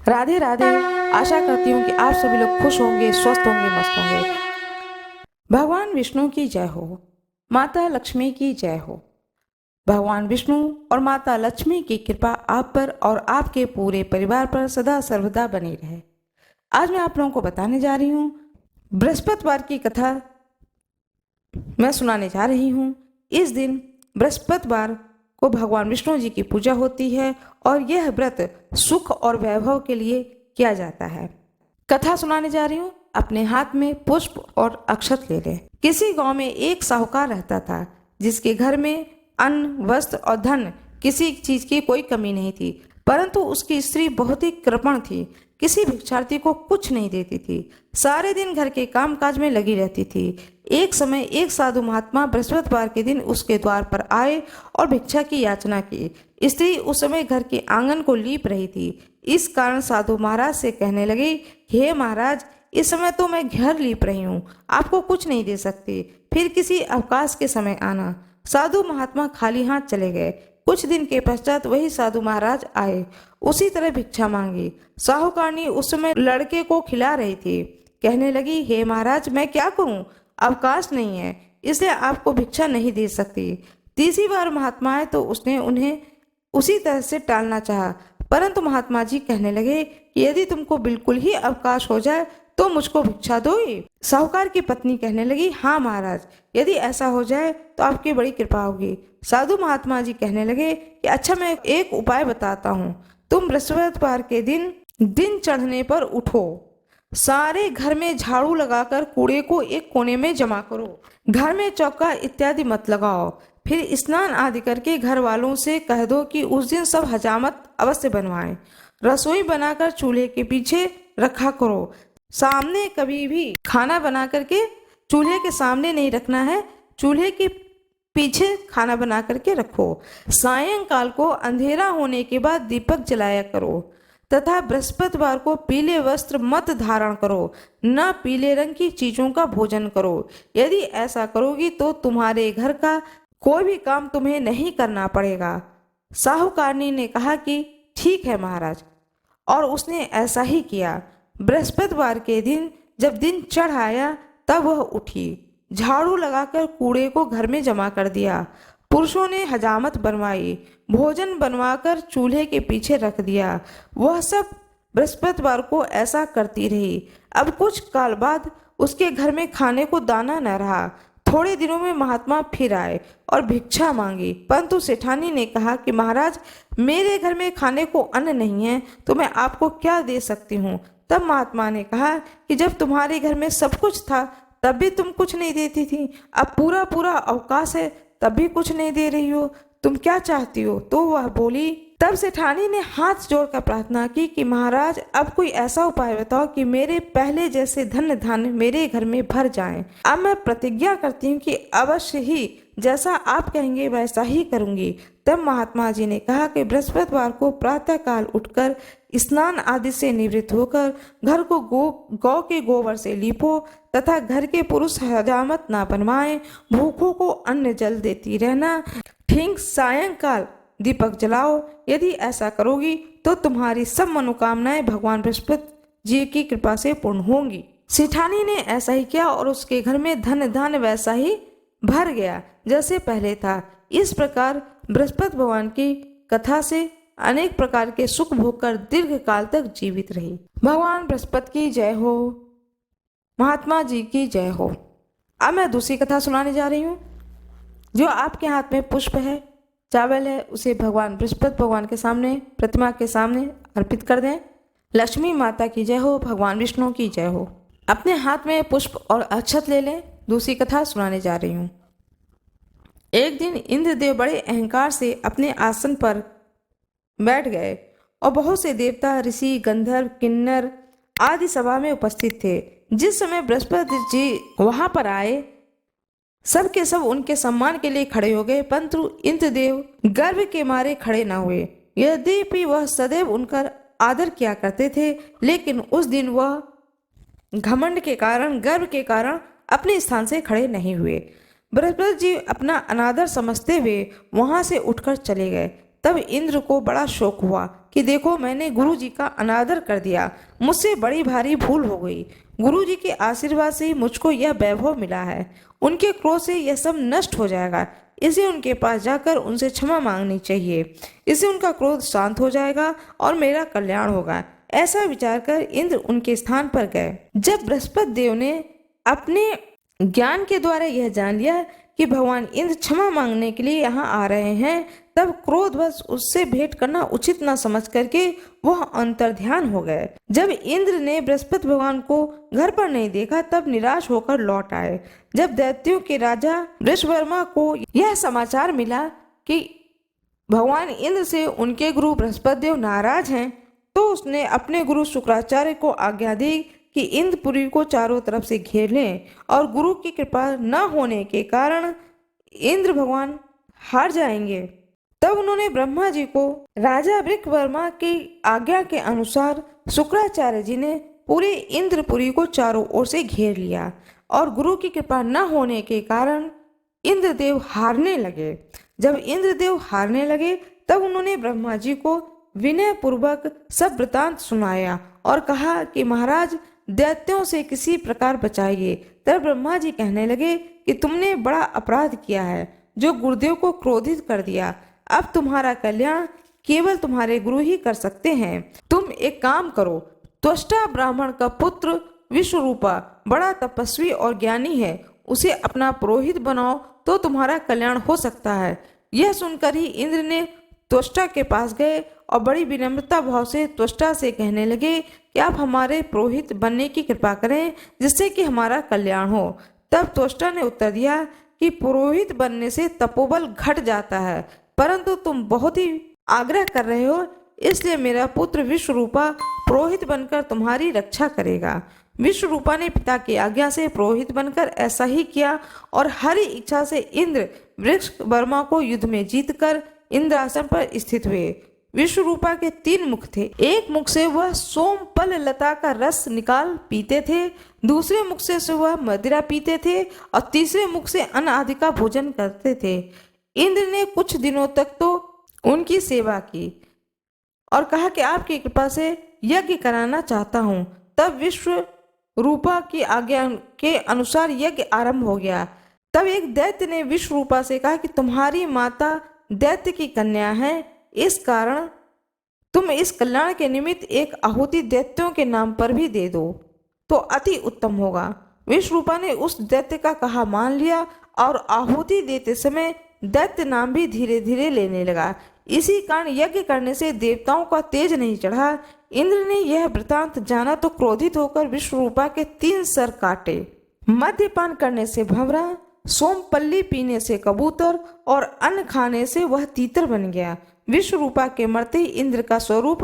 राधे राधे। आशा करती हूँ कि आप सभी लोग खुश होंगे, स्वस्थ होंगे, मस्त होंगे। भगवान विष्णु की जय हो, माता लक्ष्मी की जय हो। भगवान विष्णु और माता लक्ष्मी की कृपा आप पर और आपके पूरे परिवार पर सदा सर्वदा बनी रहे। आज मैं आप लोगों को बताने जा रही हूँ, बृहस्पतिवार की कथा मैं सुनाने जा रही हूँ। इस दिन बृहस्पतिवार को भगवान विष्णु जी की पूजा होती है और यह व्रत सुख और वैभव के लिए किया जाता है। कथा सुनाने जा रही हूँ। अपने हाथ में पुष्प और अक्षत ले लें। किसी गांव में एक साहूकार रहता था, जिसके घर में अन्न, वस्त्र और धन किसी चीज की कोई कमी नहीं थी, परंतु उसकी स्त्री बहुत ही कृपण थी। किसी भिक्षार्थी को कुछ नहीं देती थी, सारे दिन घर के कामकाज में लगी रहती थी। एक समय एक साधु महात्मा बृहस्पतिवार के दिन उसके द्वार पर आए और भिक्षा की याचना की। स्त्री उस समय घर के आंगन को लीप रही थी। इस कारण साधु महाराज से कहने लगी, हे महाराज, इस समय तो मैं घर लीप रही हूँ, आपको कुछ नहीं दे सकती, फिर किसी अवकाश के समय आना। साधु महात्मा खाली हाथ चले गए। कुछ दिन के पश्चात वही साधु महाराज आए, उसी तरह भिक्षा मांगी। साहूकारनी उस समय लड़के को खिला रही थी। कहने लगी, हे महाराज, मैं क्या करूं, अवकाश नहीं है, इसलिए आपको भिक्षा नहीं दे सकती। तीसरी बार महात्मा आए तो उसने उन्हें उसी तरह से टालना चाहा, परंतु महात्मा जी कहने लगे कि यदि तुमको बिल्कुल ही अवकाश हो जाए तो मुझको भिक्षा दोगी। साहूकार की पत्नी कहने लगी, हाँ महाराज, यदि ऐसा हो जाए तो आपकी बड़ी कृपा होगी। साधु महात्मा जी कहने लगे कि अच्छा, मैं एक उपाय बताता हूँ। तुम बृहस्पतिवार के दिन चढ़ने पर उठो, सारे घर में झाड़ू लगाकर कूड़े को एक कोने में जमा करो, घर में चौका इत्यादि मत लगाओ, फिर स्नान आदि करके घर वालों से कह दो कि उस दिन सब हजामत अवश्य बनवाएं। रसोई बनाकर चूल्हे के पीछे रखा करो, सामने कभी भी खाना बना करके चूल्हे के सामने नहीं रखना है, चूल्हे के पीछे खाना बना करके रखो। सायंकाल को अंधेरा होने के बाद दीपक जलाया करो तथा बृहस्पतिवार को पीले वस्त्र मत धारण करो, न पीले रंग की चीजों का भोजन करो। यदि ऐसा करोगी तो तुम्हारे घर का कोई भी काम तुम्हें नहीं करना पड़ेगा। साहूकारनी ने कहा कि ठीक है महाराज, और उसने ऐसा ही किया। बृहस्पतिवार के दिन जब दिन चढ़ आया तब वह उठी, झाड़ू लगाकर कूड़े को घर में जमा कर दिया। पुरुषों ने हजामत बनवाई, भोजन बनवाकर चूल्हे के पीछे रख दिया। वह सब बृहस्पतिवार को ऐसा करती रही। अब कुछ काल बाद उसके घर में खाने को दाना न रहा। थोड़े दिनों में महात्मा फिर आए और भिक्षा मांगी, परंतु सेठानी ने कहा कि महाराज, मेरे घर में खाने को अन्न नहीं है, तो मैं आपको क्या दे सकती हूँ। तब महात्मा ने कहा कि जब तुम्हारे घर में सब कुछ था तब भी तुम कुछ नहीं देती थी, अब पूरा पूरा अवकाश है तब भी कुछ नहीं दे रही हो, तुम क्या चाहती हो। तो वह बोली। तब सेठानी ने हाथ जोड़कर प्रार्थना की कि महाराज, अब कोई ऐसा उपाय बताओ कि मेरे पहले जैसे धन धान्य मेरे घर में भर जाएं। अब मैं प्रतिज्ञा करती हूँ कि अवश्य ही जैसा आप कहेंगे वैसा ही करूंगी। तब महात्मा जी ने कहा कि बृहस्पतिवार को प्रातः काल उठकर स्नान आदि से निवृत्त होकर घर को गौ के गोबर से लीपो तथा घर के पुरुष हजामत ना बनवाएं, भूखों को अन्न जल देती रहना, ठीक सायंकाल दीपक जलाओ। यदि ऐसा करोगी तो तुम्हारी सब मनोकामनाएं भगवान बृहस्पति जी की कृपा से पूर्ण होंगी। सेठानी ने ऐसा ही किया और उसके घर में धन धान्य वैसा ही भर गया जैसे पहले था। इस प्रकार बृहस्पति भगवान की कथा से अनेक प्रकार के सुख भोग कर दीर्घ काल तक जीवित रही। भगवान बृहस्पति की जय हो, महात्मा जी की जय हो। अब मैं दूसरी कथा सुनाने जा रही हूँ। जो आपके हाथ में पुष्प है, चावल है, उसे भगवान बृहस्पति भगवान के सामने, प्रतिमा के सामने अर्पित कर दें। लक्ष्मी माता की जय हो, भगवान विष्णु की जय हो। अपने हाथ में पुष्प और अक्षत ले लें। दूसरी कथा सुनाने जा रही हूँ। एक दिन इंद्रदेव बड़े अहंकार से अपने आसन पर बैठ गए और बहुत से देवता, ऋषि, गंधर्व, किन्नर आदि सभा में उपस्थित थे। जिस समय बृहस्पति जी वहां पर आए, सब के सब उनके सम्मान के लिए खड़े हो गए, परंतु इंद्रदेव गर्व के मारे खड़े न हुए। यद्यपि वह सदैव उनका आदर किया करते थे, लेकिन उस दिन वह घमंड के कारण, गर्व के कारण अपने स्थान से खड़े नहीं हुए। बृहस्पति जी अपना अनादर समझते हुए वहां से उठकर चले गए। तब इंद्र को बड़ा शौक हुआ कि देखो मैंने गुरु जी का अनादर कर दिया, मुझसे बड़ी भारी भूल हो गई। गुरु जी के आशीर्वाद से ही मुझको यह वैभव मिला है, उनके क्रोध से यह सब नष्ट हो जाएगा, इसे उनके पास जाकर उनसे क्षमा मांगनी चाहिए, इससे उनका क्रोध शांत हो जाएगा और मेरा कल्याण होगा। ऐसा विचार कर इंद्र उनके स्थान पर गए। जब बृहस्पति देव ने अपने ज्ञान के द्वारा यह जान लिया कि भगवान इंद्र क्षमा मांगने के लिए यहाँ आ रहे हैं, तब क्रोधवश उससे भेंट करना उचित न समझ करके वह अंतर्ध्यान हो गए। जब इंद्र ने बृहस्पति भगवान को घर पर नहीं देखा, तब निराश होकर लौट आए। जब दैत्यों के राजा वृषवर्मा को यह समाचार मिला कि भगवान इंद्र से उनके गुरु बृहस्पति देव नाराज हैं, तो उसने अपने गुरु शुक्राचार्य को आज्ञा दी कि इंद्रपुरी को चारों तरफ से घेर लें, और गुरु की कृपा न होने के कारण इंद्र भगवान हार जाएंगे। तब उन्होंने ब्रह्मा जी को राजा वृषवर्मा की आज्ञा के अनुसार शुक्राचार्य जी ने पूरे इंद्रपुरी को चारों ओर से घेर लिया, और गुरु की कृपा न होने के कारण इंद्रदेव हारने लगे। जब इंद्रदेव हारने लगे, तब उन्होंने ब्रह्मा जी को विनय पूर्वक सब वृतांत सुनाया और कहा कि महाराज दैत्यों से किसी प्रकार बचाइए। तब ब्रह्मा जी कहने लगे कि तुमने बड़ा अपराध किया है, जो गुरुदेव को क्रोधित कर दिया। अब तुम्हारा कल्याण केवल तुम्हारे गुरु ही कर सकते हैं। तुम एक काम करो, त्वष्टा ब्राह्मण का पुत्र विश्वरूपा बड़ा तपस्वी और ज्ञानी है, उसे अपना पुरोहित बनाओ तो तुम्हारा कल्याण हो सकता है। यह सुनकर ही इंद्र ने त्वष्टा के पास गए और बड़ी विनम्रता भाव से त्वष्टा से कहने लगे कि आप हमारे पुरोहित बनने की कृपा करें, जिससे कि हमारा कल्याण हो। तब त्वष्टा ने उत्तर दिया कि पुरोहित बनने से तपोबल घट जाता है, परंतु तुम बहुत ही आग्रह कर रहे हो, इसलिए मेरा पुत्र विश्वरूपा पुरोहित बनकर तुम्हारी रक्षा करेगा। विश्वरूपा ने पिता की आज्ञा से पुरोहित बनकर ऐसा ही किया, और हरि इच्छा से इंद्र वृषवर्मा को युद्ध में जीतकर इंद्रासन पर स्थित हुए। विश्वरूपा के 3 मुख थे। एक मुख से वह सोमपल लता का रस निकाल पीते थे, दूसरे मुख से वह मदिरा पीते थे, और तीसरे मुख से अन्न आदि का भोजन करते थे। इंद्र ने कुछ दिनों तक तो उनकी सेवा की और कहा कि आपकी कृपा से यज्ञ कराना चाहता हूँ। तब विश्वरूपा की आज्ञा के अनुसार यज्ञ आरंभ हो गया। तब एक दैत्य ने विश्वरूपा से कहा कि तुम्हारी माता दैत्य की कन्या है, इस कारण तुम इस कल्याण के निमित्त एक आहुति दैत्यों के नाम पर भी दे दो तो अति उत्तम होगा। विश्वरूपा ने उस दैत्य का कहा मान लिया, और आहुति देते समय दैत्य नाम भी धीरे धीरे लेने लगा। इसी कारण यज्ञ करने से देवताओं का तेज नहीं चढ़ा। इंद्र ने यह वृतांत जाना तो क्रोधित होकर विश्वरूपा के 3 सर काटे। मद्यपान करने से भंवरा, सोमपल्ली पीने से कबूतर और अन्न खाने से वह तीतर बन गया। विश्वरूपा के मरते ही इंद्र का स्वरूप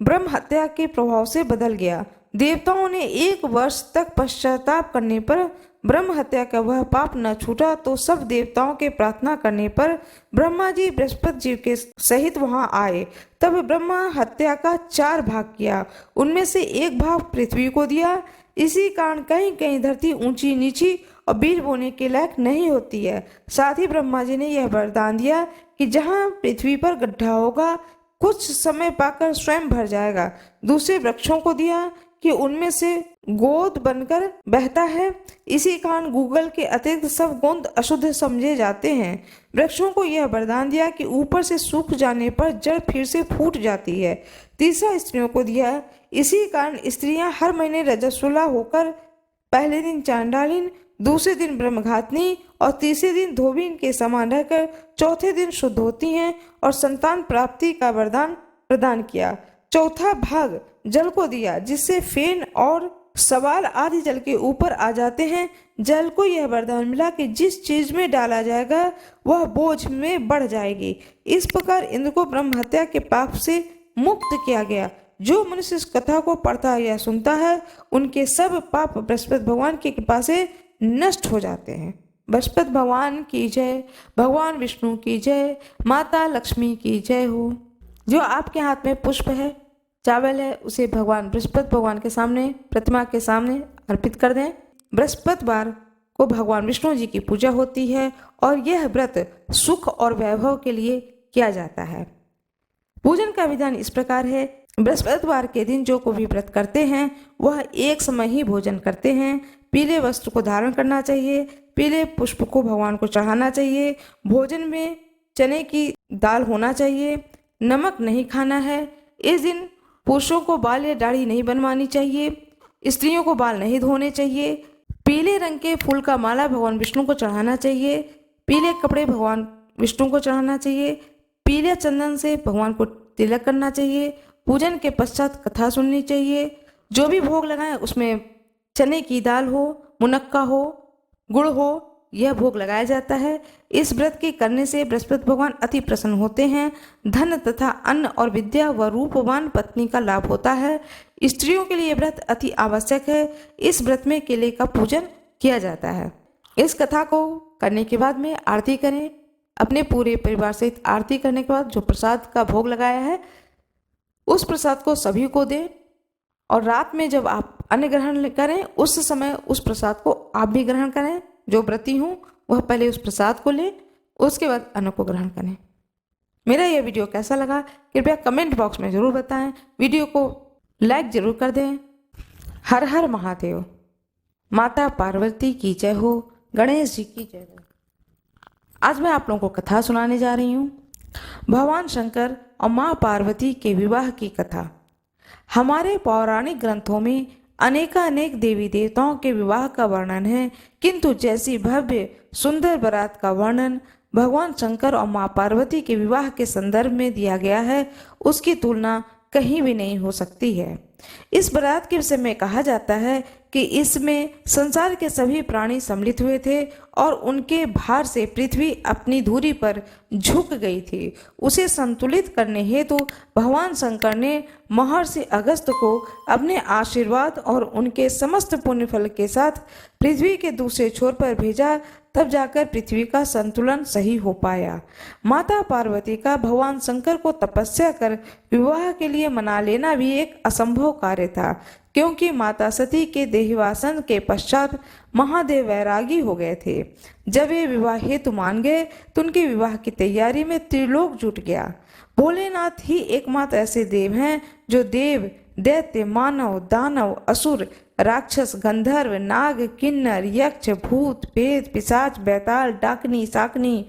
ब्रह्म हत्या के प्रभाव से बदल गया। देवताओं ने 1 वर्ष तक पश्चाताप करने पर ब्रह्म हत्या का वह पाप न छूटा, तो सब देवताओं के प्रार्थना करने पर ब्रह्मा जी बृहस्पति जी के सहित वहां आए। तब ब्रह्मा हत्या का 4 भाग किया, उनमें से 1 भाग पृथ्वी को दिया। इसी कारण कहीं कहीं धरती ऊंची नीची और बीज बोने के लायक नहीं होती है। साथ ही ब्रह्मा जी ने यह वरदान दिया कि जहाँ पृथ्वी पर गड्ढा होगा, कुछ समय पाकर स्वयं भर जाएगा। दूसरे वृक्षों को दिया कि उनमें से गोद बनकर बहता है। इसी कारण गूगल के अतिरिक्त सब गोंद अशुद्ध समझे जाते हैं। वृक्षों को यह वरदान दिया कि ऊपर से सूख जाने पर जड़ फिर से फूट जाती है। तीसरा स्त्रियों को दिया। इसी कारण स्त्रियां हर महीने रजस्वला होकर पहले दिन चांडालिन, दूसरे दिन ब्रह्मघातनी और तीसरे दिन धोबीन के समान रहकर चौथे दिन शुद्ध होती हैं और संतान प्राप्ति का वरदान प्रदान किया। चौथा भाग जल को दिया, जिससे फेन और सवाल आदि जल के ऊपर आ जाते हैं। जल को यह वरदान मिला कि जिस चीज में डाला जाएगा वह बोझ में बढ़ जाएगी। इस प्रकार इंद्र को ब्रह्म हत्या के पाप से मुक्त किया गया। जो मनुष्य इस कथा को पढ़ता या सुनता है, उनके सब पाप बृहस्पति भगवान की कृपा से नष्ट हो जाते हैं। बृहस्पति भगवान की जय, भगवान विष्णु की जय, माता लक्ष्मी की जय हो। जो आपके हाथ में पुष्प है, चावल है, उसे भगवान बृहस्पति भगवान के सामने, प्रतिमा के सामने अर्पित कर दें। बृहस्पतिवार को भगवान विष्णु जी की पूजा होती है और यह व्रत सुख और वैभव के लिए किया जाता है। पूजन का विधान इस प्रकार है। बृहस्पतिवार के दिन जो कोई भी व्रत करते हैं वह एक समय ही भोजन करते हैं। पीले वस्त्र को धारण करना चाहिए। पीले पुष्प को भगवान को चढ़ाना चाहिए। भोजन में चने की दाल होना चाहिए। नमक नहीं खाना है। इस दिन पुरुषों को बाल या दाढ़ी नहीं बनवानी चाहिए। स्त्रियों को बाल नहीं धोने चाहिए। पीले रंग के फूल का माला भगवान विष्णु को चढ़ाना चाहिए। पीले कपड़े भगवान विष्णु को चढ़ाना चाहिए। पीले चंदन से भगवान को तिलक करना चाहिए। पूजन के पश्चात कथा सुननी चाहिए। जो भी भोग लगाए उसमें चने की दाल हो, मुनक्का हो, गुड़ हो, यह भोग लगाया जाता है। इस व्रत के करने से बृहस्पति भगवान अति प्रसन्न होते हैं। धन तथा अन्न और विद्या व रूपवान पत्नी का लाभ होता है। स्त्रियों के लिए व्रत अति आवश्यक है। इस व्रत में केले का पूजन किया जाता है। इस कथा को करने के बाद में आरती करें। अपने पूरे परिवार सहित आरती करने के बाद जो प्रसाद का भोग लगाया है उस प्रसाद को सभी को दें। और रात में जब आप अन्न ग्रहण करें उस समय उस प्रसाद को आप भी ग्रहण करें। जो व्रती हूँ वह पहले उस प्रसाद को ले, उसके बाद अन्न को ग्रहण करें। मेरा यह वीडियो कैसा लगा कृपया कमेंट बॉक्स में जरूर बताएं। वीडियो को लाइक जरूर कर दें। हर हर महादेव। माता पार्वती की जय हो। गणेश जी की जय हो। आज मैं आप लोगों को कथा सुनाने जा रही हूँ। भगवान शंकर और माँ पार्वती के विवाह की कथा। हमारे पौराणिक ग्रंथों में अनेकानेक देवी देवताओं के विवाह का वर्णन है, किंतु जैसी भव्य सुंदर बारात का वर्णन भगवान शंकर और माँ पार्वती के विवाह के संदर्भ में दिया गया है उसकी तुलना कहीं भी नहीं हो सकती है। इस बारात के विषय में कहा जाता है कि इसमें संसार के सभी प्राणी सम्मिलित हुए थे और उनके भार से पृथ्वी अपनी धुरी पर झुक गई थी। उसे संतुलित करने हेतु भगवान शंकर ने महर्षि अगस्त्य को अपने आशीर्वाद और उनके समस्त पुण्य फल के साथ पृथ्वी के दूसरे छोर पर भेजा। तब जाकर पृथ्वी का संतुलन सही हो पाया। माता पार्वती का भगवान शंकर को तपस्या कर विवाह के लिए मना लेना भी एक असंभव कार्य था, क्योंकि माता सती के देहवासन के पश्चात महादेव वैरागी हो गए थे। जब वे विवाह हेतु मान गए तो उनके विवाह की तैयारी में त्रिलोक जुट गया। भोलेनाथ ही एकमात्र ऐसे देव हैं जो देव, दैत्य, मानव, दानव, असुर, राक्षस, गंधर्व, नाग, किन्नर, यक्ष, भूत, प्रेत, पिशाच, बैताल, डाकनी, शाकनी,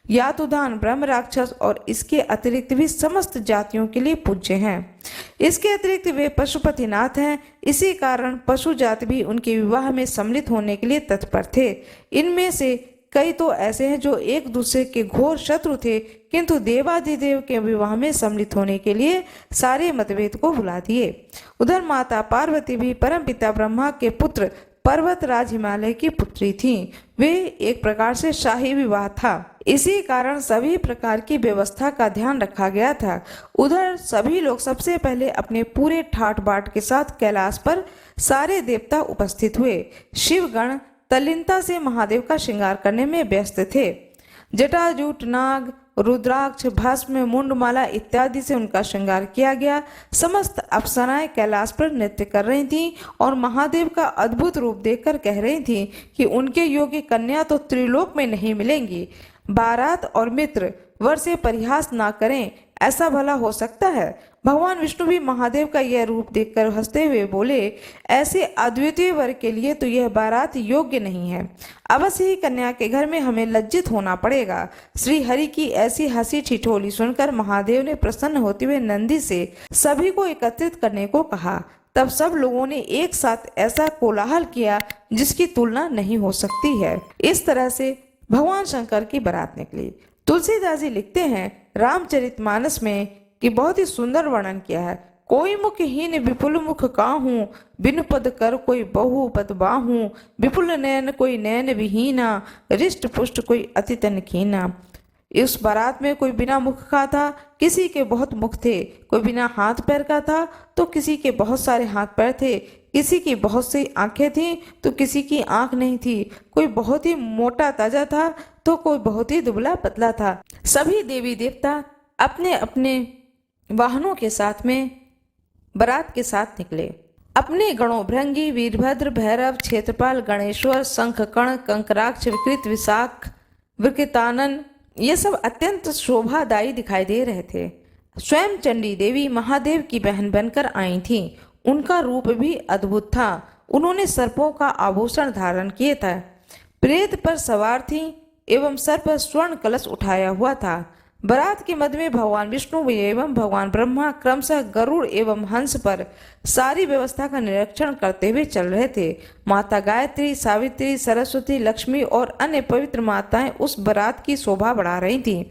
यातुदान, ब्रह्म राक्षस और इसके अतिरिक्त भी समस्त जातियों के लिए पूज्य हैं। इसके अतिरिक्त वे पशुपतिनाथ हैं। इसी कारण पशु जाति भी उनके विवाह में सम्मिलित होने के लिए तत्पर थे। इनमें से कई तो ऐसे हैं जो एक दूसरे के घोर शत्रु थे, किंतु देवाधिदेव के विवाह में सम्मिलित होने के लिए सारे मतभेद को भुला दिए। उधर माता पार्वती भी परमपिता ब्रह्मा के पुत्र पर्वतराज हिमालय की पुत्री थीं। वे एक प्रकार से शाही विवाह था। इसी कारण सभी प्रकार की व्यवस्था का ध्यान रखा गया था। उधर सभी लोग सबसे पहले अपने पूरे ठाट बाट के साथ कैलाश पर सारे देवता उपस्थित हुए। शिवगण तल्लीनता से महादेव का श्रृंगार करने में व्यस्त थे। जटाजूट, नाग, रुद्राक्ष, भस्म, मुंडमाला इत्यादि से उनका श्रृंगार किया गया। समस्त अप्सराएं कैलाश पर नृत्य कर रही थीं और महादेव का अद्भुत रूप देखकर कह रही थीं कि उनके योग्य कन्या तो त्रिलोक में नहीं मिलेंगी। बारात और मित्र वर से परिहास ना करें, ऐसा भला हो सकता है? भगवान विष्णु भी महादेव का यह रूप देखकर हंसते हुए बोले, ऐसे अद्वितीय वर के लिए तो यह बारात योग्य नहीं है। अवश्य ही कन्या के घर में हमें लज्जित होना पड़ेगा। श्री हरि की ऐसी हंसी ठिठोली सुनकर महादेव ने प्रसन्न होते हुए नंदी से सभी को एकत्रित करने को कहा। तब सब लोगों ने एक साथ ऐसा कोलाहल किया जिसकी तुलना नहीं हो सकती है। इस तरह से भगवान शंकर की बारात निकली। तुलसीदास जी लिखते हैं रामचरितमानस में कि बहुत ही सुंदर वर्णन किया है। कोई मुखहीन विपुल मुख काहू, बिन पद कर कोई बहु पद बाहू, विपुल नयन कोई नयन विहीना, रिष्ट पुष्ट कोई अति तन खीना। इस बारात में कोई बिना मुख का था, किसी के बहुत मुख थे। कोई बिना हाथ पैर का था तो किसी के बहुत सारे हाथ पैर थे। किसी की बहुत सी आंखें थीं तो किसी की आंख नहीं थी। कोई बहुत ही मोटा ताजा था तो कोई बहुत ही दुबला पतला था। सभी देवी देवता अपने अपने वाहनों के साथ में बारात के साथ निकले। अपने गणों भृंगी, वीरभद्र, भैरव, क्षेत्रपाल, गणेश्वर, शंखकर्ण, कंकराक्ष, विकृत, विशाख, विकृतानन, ये सब अत्यंत शोभादायी दिखाई दे रहे थे। स्वयं चंडी देवी महादेव की बहन बनकर आई थीं। उनका रूप भी अद्भुत था। उन्होंने सर्पों का आभूषण धारण किए था, प्रेत पर सवार थीं एवं सर पर स्वर्ण कलश उठाया हुआ था। बारात के मध्य में भगवान विष्णु एवं भगवान ब्रह्मा क्रमशः गरुड़ एवं हंस पर सारी व्यवस्था का निरीक्षण करते हुए चल रहे थे। माता गायत्री, सावित्री, सरस्वती, लक्ष्मी और अन्य पवित्र माताएं उस बारात की शोभा बढ़ा रही थीं।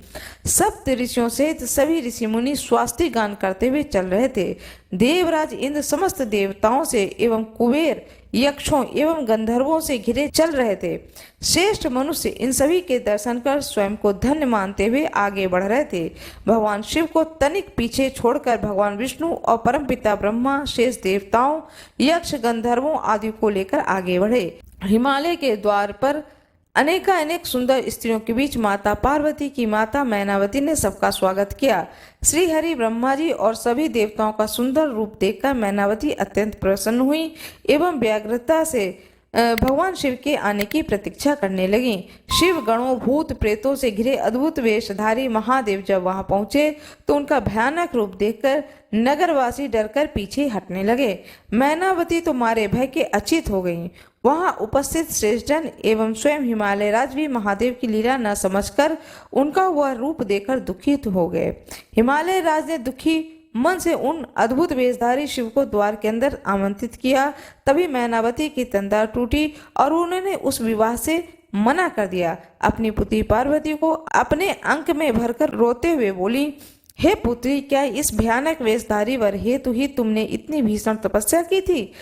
सप्त ऋषियों सहित सभी ऋषि मुनि स्वास्ति गान करते हुए चल रहे थे। देवराज इंद्र समस्त देवताओं से एवं कुबेर यक्षों एवं गंधर्वों से घिरे चल रहे थे। श्रेष्ठ मनुष्य इन सभी के दर्शन कर स्वयं को धन्य मानते हुए आगे बढ़ रहे थे। भगवान शिव को तनिक पीछे छोड़कर भगवान विष्णु और परमपिता ब्रह्मा शेष देवताओं, यक्ष, गंधर्वों आदि को लेकर आगे बढ़े। हिमालय के द्वार पर अनेक सुंदर स्त्रियों के बीच माता पार्वती की माता मैनावती ने सबका स्वागत किया। श्री हरि, ब्रह्मा जी और सभी देवताओं का सुंदर रूप देखकर मैनावती अत्यंत प्रसन्न हुई एवं व्यग्रता से भगवान शिव के आने की प्रतीक्षा करने लगी। शिव गणों, भूत प्रेतों से घिरे अद्भुत वेशधारी महादेव जब वहां पहुंचे तो उनका भयानक रूप देखकर नगरवासी डरकर पीछे हटने लगे। मैनावती तो मारे भय के अचेत हो गईं। वहां उपस्थित श्रेष्ठजन एवं स्वयं हिमालय राज भी महादेव की लीला न समझकर उनका वह रूप देखकर दुखित हो गए। हिमालय राज ने दुखी मन से उन अद्भुत वेशधारी शिव को द्वार के अंदर आमंत्रित किया। तभी मैनावती की तंद्रा टूटी और उन्होंने उस विवाह से मना कर दिया। अपनी पुत्री पार्वती को अपने अंक में भरकर रोते हुए बोली, हे पुत्री, क्या इस भयानक वेशधारी वर हेतु ही तुमने इतनी भीषण तपस्या की थी?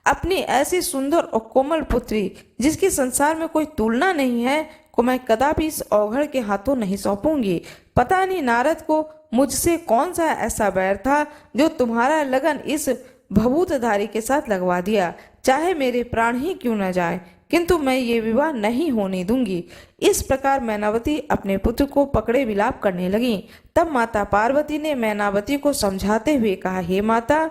अपनी ऐसी सुंदर और कोमल पुत्री, जिसकी संसार में कोई तुलना नहीं है, को मैं कदापि इस औघड़ के हाथों नहीं सौंपूंगी। पता नहीं नारद को मुझसे कौन सा ऐसा बैर था जो तुम्हारा लगन इस भभूतधारी के साथ लगवा दिया। चाहे मेरे प्राण ही क्यों न जाए, किंतु मैं ये विवाह नहीं होने दूंगी। इस प्रकार मैनावती अपने पुत्र को पकड़े विलाप करने लगी। तब माता पार्वती ने मैनावती को समझाते हुए कहा, हे माता,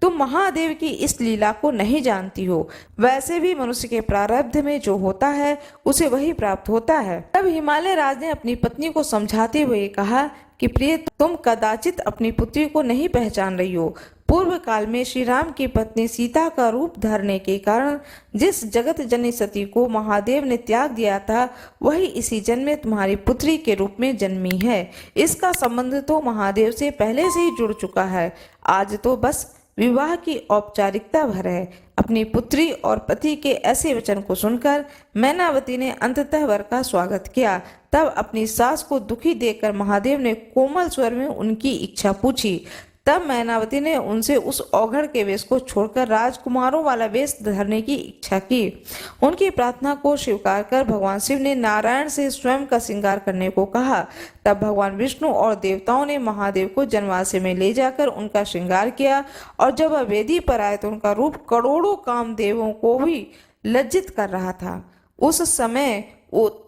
तुम महादेव की इस लीला को नहीं जानती हो। वैसे भी मनुष्य के प्रारब्ध में जो होता है उसे वही प्राप्त होता है। तब हिमालय राज ने अपनी पत्नी को समझाते हुए कहा कि प्रिय, तुम कदाचित अपनी पुत्री को नहीं पहचान रही हो। पूर्व काल में श्री राम की पत्नी सीता का रूप धरने के कारण जिस जगत जननी सती को महादेव ने त्याग दिया था, वही इसी जन्म में तुम्हारी पुत्री के रूप में जन्मी है। इसका संबंध तो महादेव से पहले से ही जुड़ चुका है। आज तो बस विवाह की औपचारिकता भर है। अपनी पुत्री और पति के ऐसे वचन को सुनकर मैनावती ने अंततः वर का स्वागत किया। तब अपनी सास को दुखी देखकर महादेव ने कोमल स्वर में उनकी इच्छा पूछी। तब मैनावती ने उनसे उस औघड़ के वेश को छोड़कर राजकुमारों वाला वेश धरने की इच्छा की। उनकी प्रार्थना को स्वीकार कर भगवान शिव ने नारायण से स्वयं का श्रृंगार करने को कहा। तब भगवान विष्णु और देवताओं ने महादेव को जनवासे में ले जाकर उनका श्रृंगार किया और जब वह वेदी पर आए तो उनका रूप करोड़ों कामदेवों को भी लज्जित कर रहा था। उस समय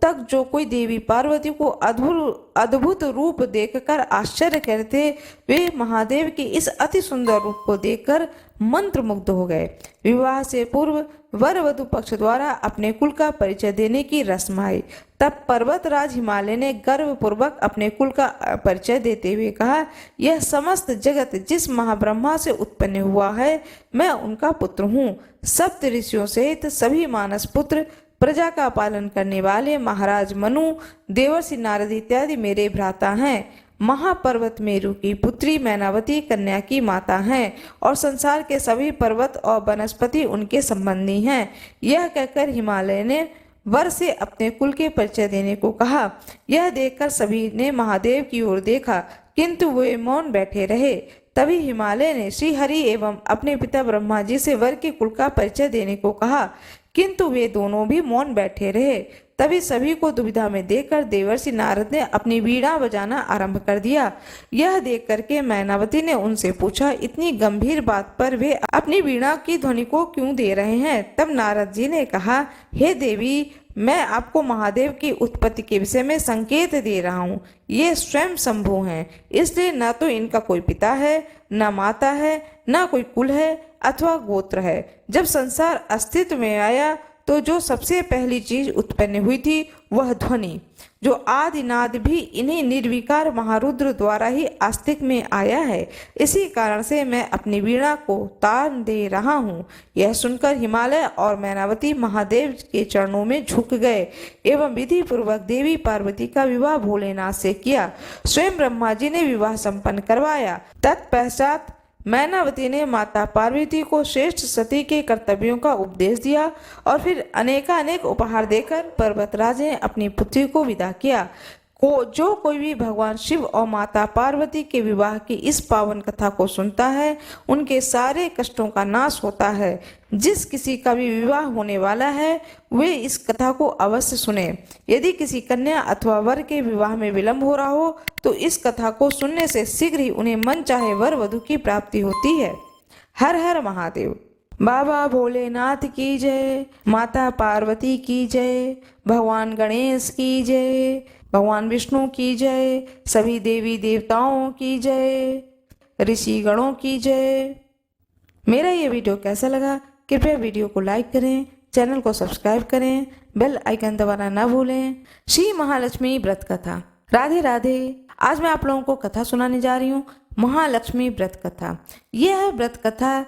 तक जो कोई देवी पार्वती को अद्भुत रूप देखकर आश्चर्य करते, वे महादेव के इस अति सुंदर रूप को देखकर मंत्रमुग्ध हो गए। विवाह से पूर्व वर वधु पक्ष द्वारा अपने कुल का परिचय देने की रस्म आई। तब पर्वतराज हिमालय ने गर्वपूर्वक अपने कुल का परिचय देते हुए कहा, यह समस्त जगत जिस महाब्रह्मा से उत्पन्न हुआ है, मैं उनका पुत्र हूँ। सप्त ऋषियों सहित सभी मानस पुत्र, प्रजा का पालन करने वाले महाराज मनु, देवर्षि नारद इत्यादि मेरे भ्राता हैं। महापर्वत मेरु की पुत्री मैनावती कन्या की माता हैं और संसार के सभी पर्वत और वनस्पति उनके संबंधी हैं। यह कहकर हिमालय ने वर से अपने कुल के परिचय देने को कहा। यह देखकर सभी ने महादेव की ओर देखा, किंतु वे मौन बैठे रहे। तभी हिमालय ने श्री हरि एवं अपने पिता ब्रह्मा जी से वर के कुल का परिचय देने को कहा, किंतु वे दोनों भी मौन बैठे रहे। तभी सभी को दुविधा में देखकर देवर्षि नारद ने अपनी वीणा बजाना आरंभ कर दिया। यह देख करके मैनावती ने उनसे पूछा, इतनी गंभीर बात पर वे अपनी वीणा की ध्वनि को क्यों दे रहे हैं? तब नारद जी ने कहा, हे देवी, मैं आपको महादेव की उत्पत्ति के विषय में संकेत दे रहा हूँ। ये स्वयं शंभु हैं, इसलिए न तो इनका कोई पिता है, न माता है, न कोई कुल है अथवा गोत्र है। जब संसार अस्तित्व में आया तो जो सबसे पहली चीज उत्पन्न हुई थी वह ध्वनि, जो आदिनाद भी इन्हीं निर्विकार महारुद्र द्वारा ही आस्तिक में आया है। इसी कारण से मैं अपनी वीणा को तान दे रहा हूँ। यह सुनकर हिमालय और मैनावती महादेव के चरणों में झुक गए एवं विधि पूर्वक देवी पार्वती का विवाह भोलेनाथ से किया। स्वयं ब्रह्मा जी ने विवाह संपन्न करवाया। तत्पश्चात मैनावती ने माता पार्वती को श्रेष्ठ सती के कर्तव्यों का उपदेश दिया और फिर अनेकानेक उपहार देकर पर्वतराज ने अपनी पुत्री को विदा किया। जो कोई भी भगवान शिव और माता पार्वती के विवाह की इस पावन कथा को सुनता है, उनके सारे कष्टों का नाश होता है। जिस किसी का भी विवाह होने वाला है वे इस कथा को अवश्य सुने। यदि किसी कन्या अथवा वर के विवाह में विलंब हो रहा हो तो इस कथा को सुनने से शीघ्र ही उन्हें मन चाहे वर वधु की प्राप्ति होती है। हर हर महादेव। बाबा भोलेनाथ की जय, माता पार्वती की जय, भगवान गणेश की जय, भगवान विष्णु की जय, सभी देवी देवताओं की जय, ऋषि गणों की जय। मेरा ये वीडियो कैसा लगा कृपया वीडियो को लाइक करें, चैनल को सब्सक्राइब करें, बेल आइकन दबाना ना भूलें। श्री महालक्ष्मी व्रत कथा। राधे राधे। आज मैं आप लोगों को कथा सुनाने जा रही हूँ, महालक्ष्मी व्रत कथा। यह व्रत कथा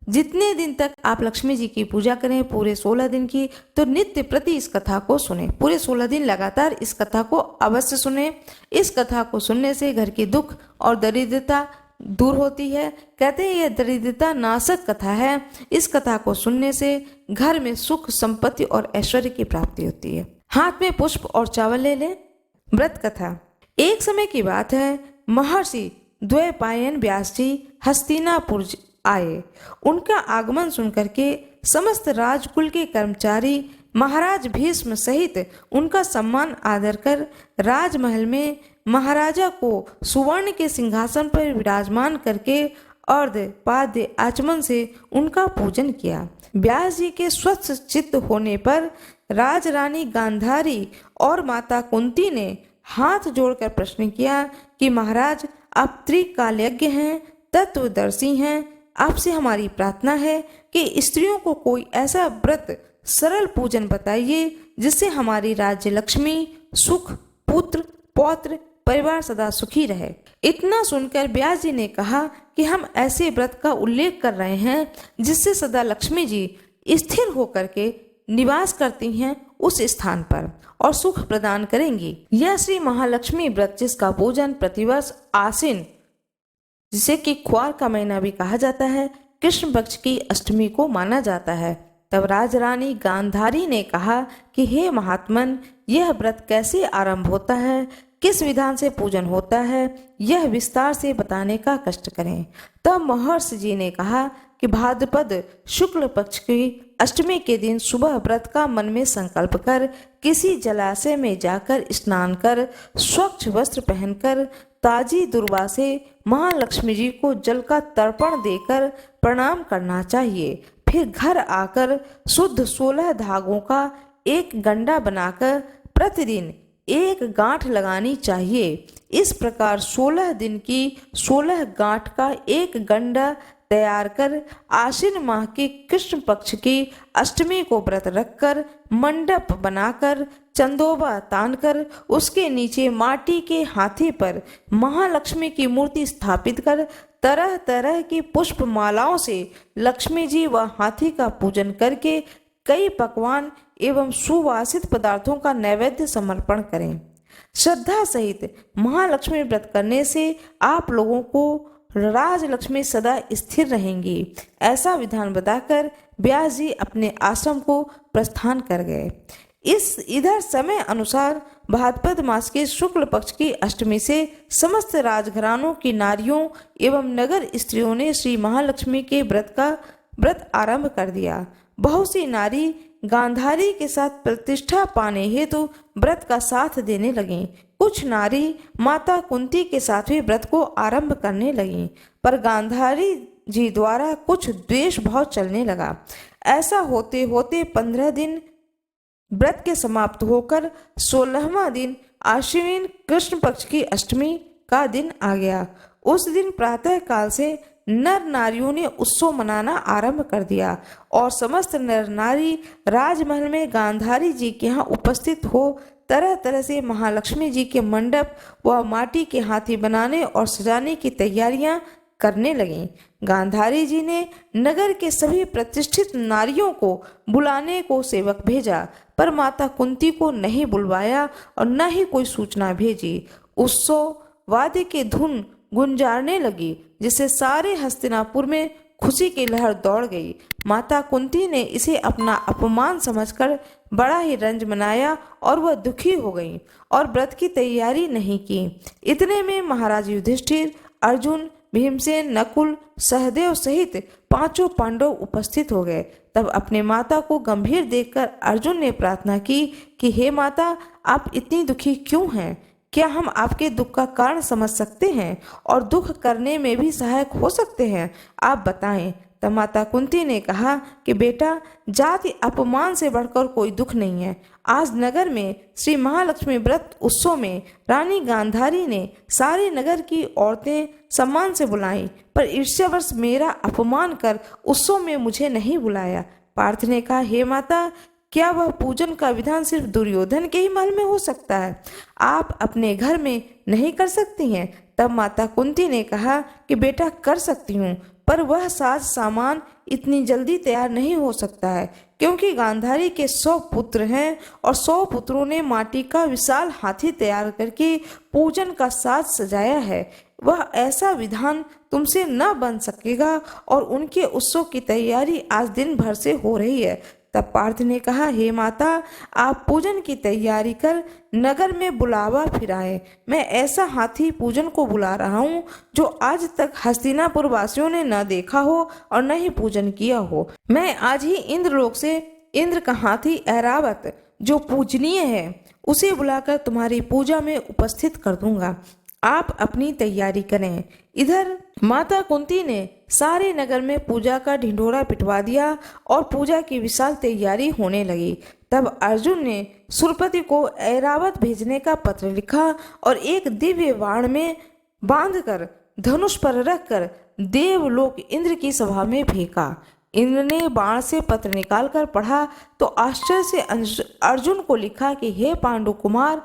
जितने दिन तक आप लक्ष्मी जी की पूजा करें, पूरे 16 दिन की, तो नित्य प्रति इस कथा को सुने। पूरे 16 दिन लगातार इस कथा को अवश्य सुने। इस कथा को सुनने से घर के दुख और दरिद्रता दूर होती है। कहते हैं यह दरिद्रता नाशक कथा है। इस कथा को सुनने से घर में सुख, संपत्ति और ऐश्वर्य की प्राप्ति होती है। हाथ में पुष्प और चावल ले लें। व्रत कथा। एक समय की बात है, महर्षि द्वैपायन व्यास जी हस्तिनापुर आए। उनका आगमन सुनकर के समस्त राजकुल के कर्मचारी महाराज भीष्म सहित उनका सम्मान आदर कर राजमहल में महाराजा को सुवर्ण के सिंहासन पर विराजमान करके अर्ध पाद्य आचमन से उनका पूजन किया। व्यास जी के स्वच्छ चित्त होने पर राजरानी गांधारी और माता कुंती ने हाथ जोड़कर प्रश्न किया कि महाराज, आप त्रिकालज्ञ हैं, तत्वदर्शी हैं। आपसे हमारी प्रार्थना है कि स्त्रियों को कोई ऐसा व्रत, सरल पूजन बताइए जिससे हमारी राज्य लक्ष्मी, सुख, पुत्र, पौत्र, परिवार सदा सुखी रहे। इतना सुनकर व्यास जी ने कहा कि हम ऐसे व्रत का उल्लेख कर रहे हैं जिससे सदा लक्ष्मी जी स्थिर होकर के निवास करती हैं उस स्थान पर और सुख प्रदान करेंगी। यह श्री महालक्ष्मी व्रत जिसका पूजन प्रतिवर्ष आश्विन, जिसे कि क्वार का महीना भी कहा जाता है, कृष्ण पक्ष की अष्टमी को माना जाता है। तब राजरानी गांधारी ने कहा कि हे महात्मन, यह व्रत कैसे आरंभ होता है, किस विधान से पूजन होता है, यह विस्तार से बताने का कष्ट करें। तब महर्षि जी ने कहा कि भाद्रपद शुक्ल पक्ष की अष्टमी के दिन सुबह व्रत का मन में संकल्प कर किसी जलाशय में जाकर स्नान कर स्वच्छ वस्त्र पहनकर ताजी दुर्वा से महालक्ष्मी जी को जल का तर्पण देकर प्रणाम करना चाहिए। फिर घर आकर शुद्ध 16 धागों का एक गंडा बनाकर प्रतिदिन एक गांठ लगानी चाहिए। इस प्रकार 16 दिन की 16 गांठ का एक गंडा तैयार कर आश्विन माह के कृष्ण पक्ष की अष्टमी को व्रत रखकर मंडप बनाकर चंदोबा तानकर उसके नीचे माटी के हाथी पर महालक्ष्मी की मूर्ति स्थापित कर तरह तरह की पुष्प मालाओं से लक्ष्मी जी व हाथी का पूजन करके कई पकवान एवं सुवासित पदार्थों का नैवेद्य समर्पण करें। श्रद्धा सहित महालक्ष्मी व्रत करने से आप लोगों को राजलक्ष्मी सदा स्थिर रहेंगी। ऐसा विधान बताकर व्यास जी अपने आश्रम को प्रस्थान कर गए। इधर समय अनुसार भाद्रपद मास के शुक्ल पक्ष की अष्टमी से समस्त राजघरानों की नारियों एवं नगर स्त्रियों ने श्री महालक्ष्मी के व्रत आरंभ कर दिया। बहुत सी नारी गांधारी के साथ प्रतिष्ठा पाने हेतु व्रत का साथ देने लगीं। कुछ नारी माता कुंती के साथ भी व्रत को आरंभ करने लगीं, पर गांधारी जी द्वारा कुछ द्वेष भाव चलने लगा। ऐसा होते होते 15 दिन व्रत के समाप्त होकर 16वां दिन आश्विन कृष्ण पक्ष की अष्टमी का दिन आ गया। उस दिन प्रातः काल से नर नारियों ने उत्सव मनाना आरंभ कर दिया और समस्त नर नारी राजमहल में गांधारी जी के यहाँ उपस्थित हो तरह तरह से महालक्ष्मी जी के मंडप व माटी के हाथी बनाने और सजाने की तैयारियां करने लगीं। गांधारी जी ने नगर के सभी प्रतिष्ठित नारियों को बुलाने को सेवक भेजा, पर माता कुंती को नहीं बुलवाया और न ही कोई सूचना भेजी। उत्सव वाद्य की धुन गुंजारने लगी, जिससे सारे हस्तिनापुर में खुशी की लहर दौड़ गई। माता कुंती ने इसे अपना अपमान समझकर बड़ा ही रंज मनाया और वह दुखी हो गई और व्रत की तैयारी नहीं की। इतने में महाराज युधिष्ठिर, अर्जुन, भीमसेन, नकुल, सहदेव सहित पांचों पांडव उपस्थित हो गए। तब अपने माता को गंभीर देखकर अर्जुन ने प्रार्थना की कि हे माता, आप इतनी दुखी क्यों हैं? क्या हम आपके दुख का कारण समझ सकते हैं और दुख करने में भी सहायक हो सकते हैं? आप बताएं। तब माता कुंती ने कहा कि बेटा, जाति अपमान से बढ़कर कोई दुख नहीं है। आज नगर में श्री महालक्ष्मी व्रत उत्सव में रानी गांधारी ने सारे नगर की औरतें सम्मान से बुलाई, पर ईर्ष्यावश मेरा अपमान कर उत्सव में मुझे नहीं बुलाया। पार्थ ने कहा, हे माता, क्या वह पूजन का विधान सिर्फ दुर्योधन के ही महल में हो सकता है? आप अपने घर में नहीं कर सकती हैं? तब माता कुंती ने कहा कि बेटा, कर सकती हूँ, पर वह साज सामान इतनी जल्दी तैयार नहीं हो सकता है, क्योंकि गांधारी के 100 पुत्र हैं और 100 पुत्रों ने माटी का विशाल हाथी तैयार करके पूजन का साज सजाया है। वह ऐसा विधान तुमसे न बन सकेगा और उनके उत्सव की तैयारी आज दिन भर से हो रही है। तब पार्थ ने कहा, हे माता, आप पूजन की तैयारी कर नगर में बुलावा फिराएं। मैं ऐसा हाथी पूजन को बुला रहा हूँ जो आज तक हस्तिनापुर वासियों ने न देखा हो और न ही पूजन किया हो। मैं आज ही इंद्रलोक से इंद्र का हाथी ऐरावत, जो पूजनीय है, उसे बुलाकर तुम्हारी पूजा में उपस्थित कर दूंगा। आप अपनी तैयारी करें। इधर माता कुंती ने सारे नगर में पूजा का ढिंढोरा पिटवा दिया और पूजा की विशाल तैयारी होने लगी। तब अर्जुन ने सुरपति को ऐरावत भेजने का पत्र लिखा और एक दिव्य बाण में बांधकर धनुष पर रखकर देवलोक इंद्र की सभा में फेंका। इंद्र ने बाण से पत्र निकालकर पढ़ा तो आश्चर्य से अर्जुन को लिखा कि हे पांडु कुमार,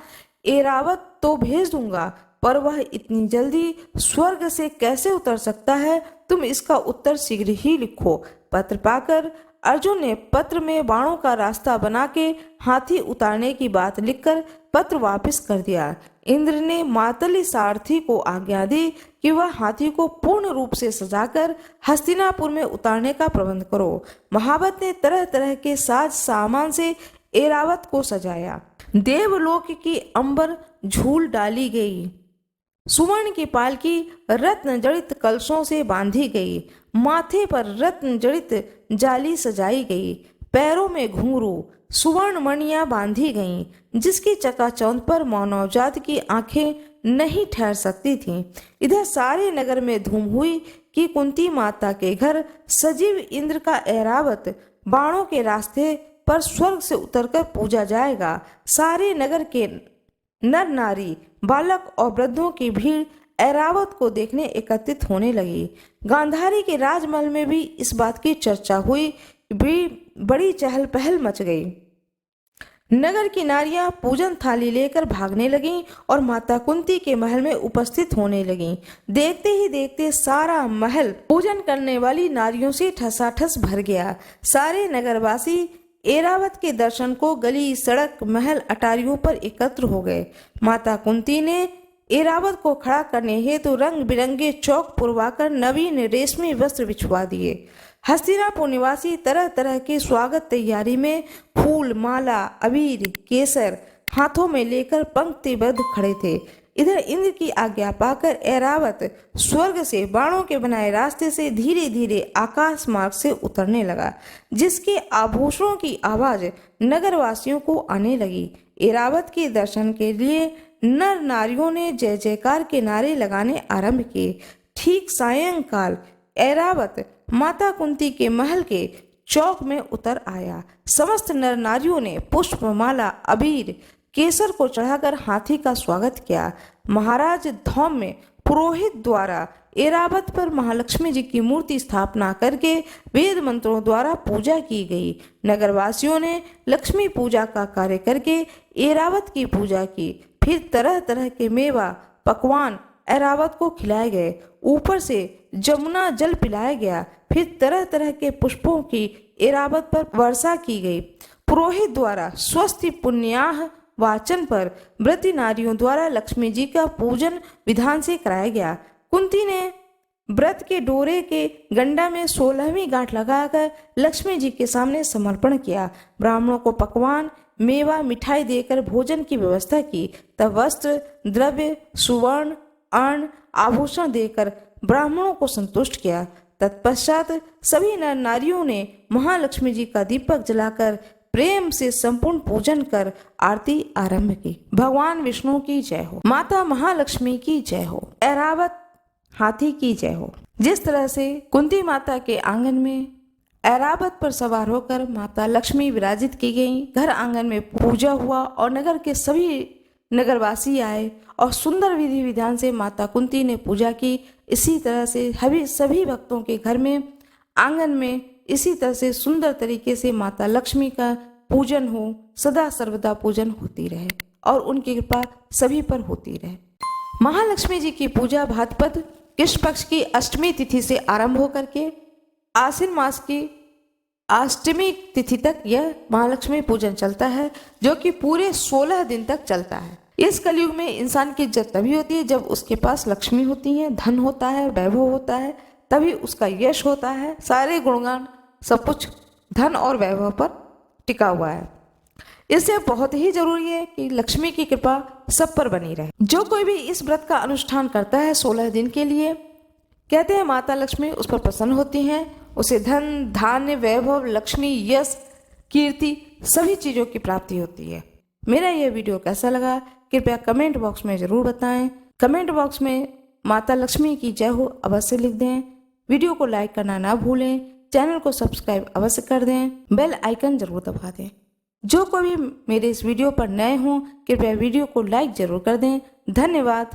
ऐरावत तो भेज दूंगा, पर वह इतनी जल्दी स्वर्ग से कैसे उतर सकता है? तुम इसका उत्तर शीघ्र ही लिखो। पत्र पाकर अर्जुन ने पत्र में बाणों का रास्ता बना के हाथी उतारने की बात लिखकर पत्र वापस कर दिया। इंद्र ने मातली सारथी को आज्ञा दी कि वह हाथी को पूर्ण रूप से सजाकर हस्तिनापुर में उतारने का प्रबंध करो। महावत ने तरह तरह के साज सामान से ऐरावत को सजाया। देवलोक की अंबर झूल डाली गई। सुवर्ण की पालकी रत्न जड़ित कलशों से बांधी गई। माथे पर रत्न जड़ित जाली सजाई गई। पैरों में घुंघरू सुवर्ण मणियां बांधी गईं, जिसकी चकाचौंध पर मानवजात की आंखें नहीं ठहर सकती थीं। इधर सारे नगर में धूम हुई कि कुंती माता के घर सजीव इंद्र का ऐरावत बाणों के रास्ते पर स्वर्ग से उतरकर पूजा जाएगा। सारे नगर के नर नारी, बालक और वृद्धों की भीड़ ऐरावत को देखने एकत्रित होने लगी। गांधारी के राजमहल में भी इस बात की चर्चा हुई। बड़ी चहल पहल मच गई। नगर की नारियां पूजन थाली लेकर भागने लगीं और माता कुंती के महल में उपस्थित होने लगीं। देखते ही देखते सारा महल पूजन करने वाली नारियों से ठसाठस भर गया। सारे नगरवासी ऐरावत के दर्शन को गली, सड़क, महल, अटारियों पर एकत्र हो गए। माता कुंती ने ऐरावत को खड़ा करने हेतु रंग बिरंगे चौक पुरवाकर नवीन रेशमी वस्त्र बिछवा दिए। हस्तिनापुर निवासी तरह तरह के स्वागत तैयारी में फूल, माला, अबीर, केसर हाथों में लेकर पंक्तिबद्ध खड़े थे। इधर इंद्र की आज्ञा पाकर ऐरावत स्वर्ग से बाणों के बनाए रास्ते से धीरे धीरे आकाश मार्ग से उतरने लगा, जिसके आभूषणों की आवाज नगरवासियों को आने लगी। ऐरावत के दर्शन के लिए नर नारियों ने जय जयकार के नारे लगाने आरंभ किए। ठीक सायंकाल ऐरावत माता कुंती के महल के चौक में उतर आया। समस्त नर नारियों ने पुष्प, माला, अबीर, केसर को चढ़ाकर हाथी का स्वागत किया। महाराज धौम में पुरोहित द्वारा एरावत पर महालक्ष्मी जी की मूर्ति स्थापना करके वेद मंत्रों द्वारा पूजा की गई। नगरवासियों ने लक्ष्मी पूजा का कार्य करके एरावत की पूजा की। फिर तरह तरह के मेवा पकवान एरावत को खिलाए गए। ऊपर से जमुना जल पिलाया गया। फिर तरह तरह के पुष्पों की एरावत पर वर्षा की गई। पुरोहित द्वारा स्वस्ति पुण्याह वाचन पर व्रती नारियों द्वारा लक्ष्मी जी का पूजन विधान से कराया गया। कुंती ने व्रत के डोरे के गंडा में 16वीं गांठ लगाकर लक्ष्मी जी के सामने समर्पण किया। ब्राह्मणों को पकवान मेवा मिठाई देकर भोजन की व्यवस्था की। तब वस्त्र द्रव्य सुवर्ण अन्न आभूषण देकर ब्राह्मणों को संतुष्ट किया। तत्पश्चात सभी नर नारियों ने महालक्ष्मी जी का दीपक जलाकर प्रेम से संपूर्ण पूजन कर आरती आरंभ की। भगवान विष्णु की जय हो। माता महालक्ष्मी की जय हो। ऐरावत हाथी की जय हो। जिस तरह से कुंती माता के आंगन में ऐरावत पर सवार होकर माता लक्ष्मी विराजित की गई, घर आंगन में पूजा हुआ और नगर के सभी नगरवासी आए और सुंदर विधि विधान से माता कुंती ने पूजा की। इसी तरह से सभी भक्तों के घर में आंगन में इसी तरह से सुंदर तरीके से माता लक्ष्मी का पूजन हो, सदा सर्वदा पूजन होती रहे और उनकी कृपा सभी पर होती रहे। महालक्ष्मी जी की पूजा भाद्रपद कृष्ण पक्ष की अष्टमी तिथि से आरंभ होकर के आश्विन मास की अष्टमी तिथि तक यह महालक्ष्मी पूजन चलता है, जो कि पूरे 16 दिन तक चलता है। इस कलयुग में इंसान की इज्जत तभी होती है जब उसके पास लक्ष्मी होती है, धन होता है, वैभव होता है, तभी उसका यश होता है। सारे गुणगान सब कुछ धन और वैभव पर टिका हुआ है। इससे बहुत ही जरूरी है कि लक्ष्मी की कृपा सब पर बनी रहे। जो कोई भी इस व्रत का अनुष्ठान करता है 16 दिन के लिए, कहते हैं माता लक्ष्मी उस पर प्रसन्न होती हैं, उसे धन धान्य वैभव लक्ष्मी यश कीर्ति सभी चीजों की प्राप्ति होती है। मेरा यह वीडियो कैसा लगा कृपया कमेंट बॉक्स में जरूर बताएं। कमेंट बॉक्स में माता लक्ष्मी की जय हो अवश्य लिख दें। वीडियो को लाइक करना ना भूलें। चैनल को सब्सक्राइब अवश्य कर दें। बेल आइकन जरूर दबा दें। जो कोई भी मेरे इस वीडियो पर नए हों कृपया वीडियो को लाइक जरूर कर दें। धन्यवाद।